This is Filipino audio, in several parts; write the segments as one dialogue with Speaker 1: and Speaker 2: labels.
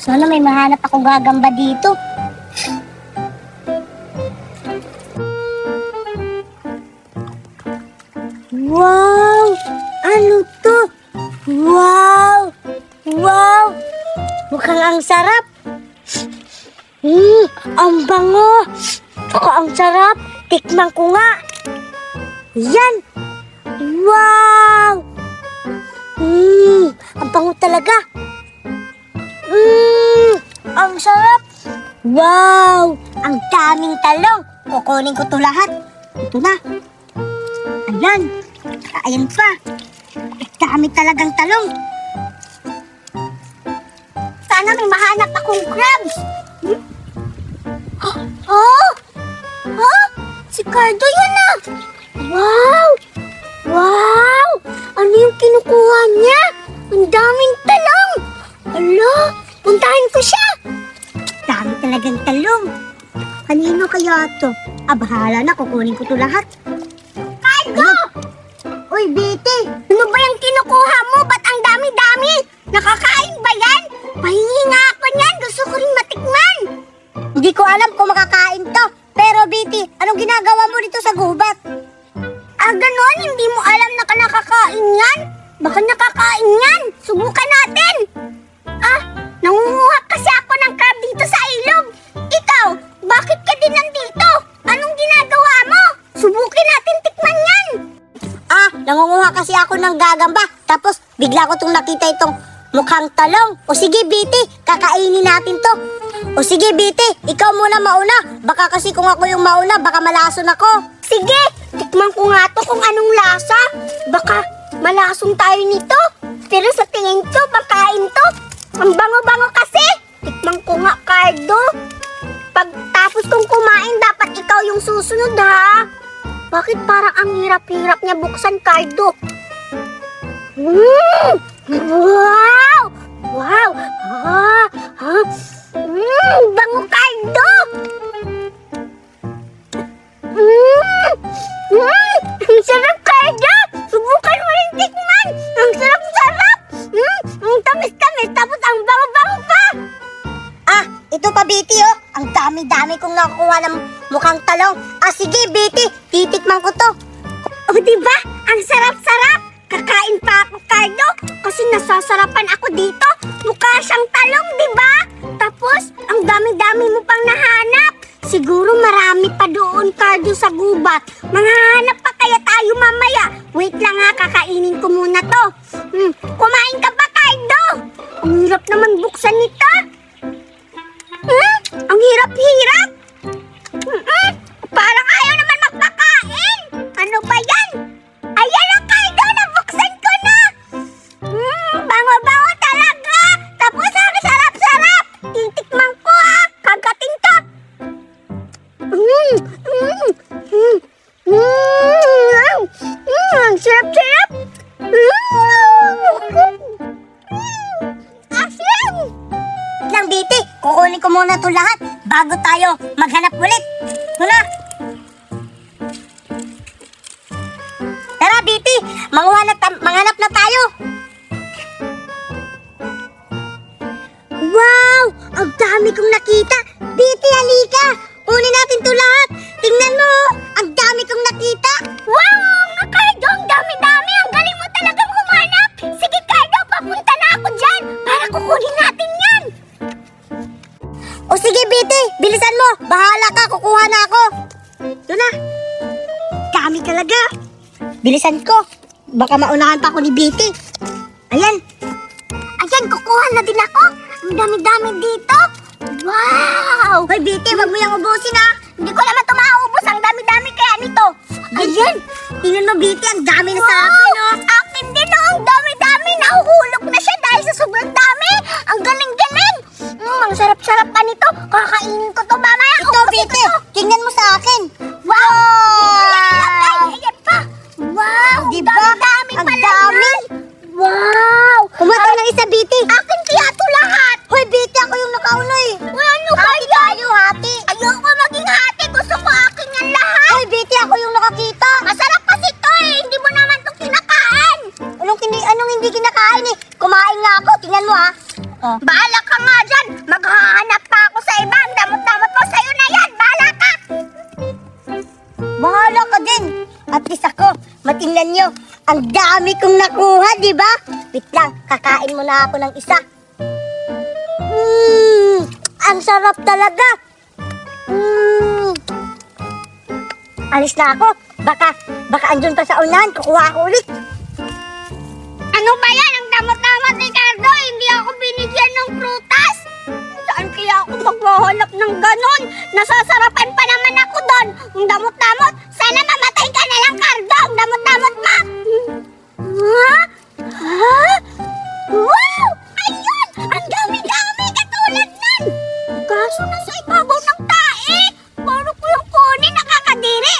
Speaker 1: Sana may mahanap ako gagamba dito. Wow! Ano to? Wow! Wow! Mukhang ang sarap. Ang bango. Saka ang sarap. Tikman ko nga. Yan. Wow! Ang bango talaga. Ang sarap. Wow! Ang daming talong. Kukunin ko to lahat. Ito na. Ayan. Ayan pa. Ang dami talagang talong. Sana may mahanap akong crabs. Oh! Oh! Si Cardo yan na! Wow! Wow! Ano yung kinukuha niya? Ang daming talong! Hala! Puntahan ko siya! Dami talagang talong. Kanino kaya ito? Bahala na. Kukunin ko ito lahat. Cardo! Uy, Betty! Ano ba yung kinukuha mo? Ba't ang dami-dami? Nakakain ba yan? Pahingi nga ako niyan. Gusto ko rin matikman. Hindi ko alam kung makakain to. Pero, Betty, anong ginagawa mo dito sa gubat? Ganon? Hindi mo alam na nakakain yan? Baka nakakain yan. Subukan natin. Nangunguha kasi ako ng crab dito sa ilog. Ikaw, bakit ka din nandito? Anong ginagawa mo? Subukin natin tikman yan. Nangunguha kasi ako ng gagamba. Tapos, bigla ko itong nakita itong mukhang talong. O sige, Betty, kakainin natin to. O sige, Betty, ikaw muna mauna. Baka kasi kung ako yung mauna, baka malason ako. Sige, tikman ko nga to kung anong lasa. Baka malason tayo nito. Pero sa tingin ko, pagkain to. Ang bango-bango kasi. Tikman ko nga, Cardo. Pagtapos kong kumain, dapat ikaw yung susunod, ha? Bakit parang ang hirap-hirap niya buksan, Cardo? Wow! Wow! Bango, Cardo! Ang sarap, Cardo! Subukan mo rin tikman! Ang sarap-sarap! Ang tamis-tamis, tapos ang bango-bango pa! Ito pa, Betty, oh. Ang dami-dami kong nakukuha ng mukhang talong. Sige, Betty, titikman ko to. Diba? Ang sarap-sarap! Kakain pa ako, Cardo, kasi nasasarapan ako dito. Mukha siyang talong, diba? Tapos, ang dami-dami mo pang nahanap. Siguro marami pa doon, Cardo, sa gubat. Manghahanap pa kaya tayo mamaya. Wait lang ha, kakainin ko muna to. Kumain ka ba, Cardo? Ang hirap naman buksan nito. Ang hirap-hirap. Parang ayaw naman magpakain. Ano ba yan? Ayan ang Cardo, nabuksan ko na. Bango-bango talaga. Tapos ang sarap-sarap. Titikman ko ha. Kagatin ka. Ang sarap-sarap. Asim. Lang, Betty, kukunin ko muna ito lahat bago tayo maghanap ulit. Tuna. Tara, Betty, manghanap na tayo. Wow! Ang dami kong nakita. Betty, halika. Kunin natin ito lahat. Tingnan mo, ang dami kong nakita. Wow! Cardo, ang dami-dami. Ang galing mo talagang humanap. Sige, Cardo, papunta na ako dyan para kukunin natin yan. O sige, Betty, bilisan mo. Bahala ka, kukuha na ako. Ito na. Dami talaga. Bilisan ko. Baka maunahan pa ako ni Betty. Ayan. Ayan, kukuha na din ako. Ang dami-dami dito. Wow! Hoy, Betty, wag mo yung ubusin ha. Hindi ko naman ito mauubos. Ang dami-dami kaya nito. Ayan. Tingnan mo, Betty, ang dami na sa akin. Oh. Sa akin din, oh. Ang dami-dami. Nahuhulog na siya dahil sa sobrang dami. Ang galing-galing. Ang sarap-sarap pa nito. Kakainin ko to mamaya. Ito, Betty. Tingnan mo sa akin. Wow! Ayan pa. Wow! Diba? Dami pala. Ang dami. Wow! Kumata ng isa, Betty. Akin kaya ito lahat. Hoy, Betty, ako yung nakauna eh. Ano hati tayo, hati. Ayoko maging hati. Gusto ko akin yan lahat. Hoy, Betty, ako yung nakakita. Masarap kasi ito eh. Hindi mo naman ito kinakain. Anong hindi kinakain eh? Kumain nga ako. Tingnan mo ha. Bahala ka nga dyan. tingnan nyo. Ang dami kong nakuha, di ba? Wait lang, kakain muna ako ng isa. Ang sarap talaga. Alis na ako. Baka andun pa sa unahan, kukuha ako ulit. Ano ba yan? Ang damot-damot ni Cardo. Hindi ako binigyan ng prutas. Saan kaya ako maghahanap ng ganon? Nasasarapan pa naman ako doon. Ang damot-damot. Sana mamatay ka na lang, Cardo. Ang damot-damot ma. Ha? Ha? Wow! Ayun! Ang dami-dami katulad nun. Kaso nasa ibabaw ng tae. Paano ko yung kunin? Nakakadiri.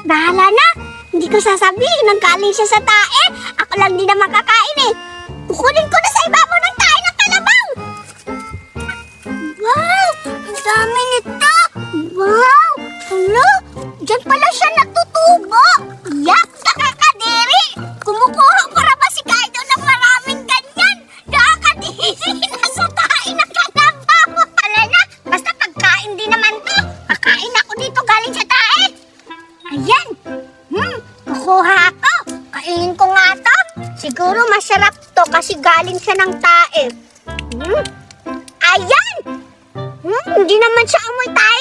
Speaker 1: Bahala na. Hindi ko sasabihin nang galing siya sa tae. Ako lang din na makakain eh. Kukunin ko na sa ibabaw ng tae ng kalabaw. Wow! Ang dami nito. Wow! Hala! Diyan pala siya natutubo. Yak! Nakakadiri! Kumukuha para ba si Kaido ng maraming ganyan? Nakakadiri! Nasa tae ng kalabaw. Hala na! Basta pagkain din naman to. Kakain ako dito galing sa tae. Ayan! Kukuha ako. Kainin ko nga to. Siguro masarap to kasi galing siya ng tae. Ayan! Hindi naman siya amoy tae.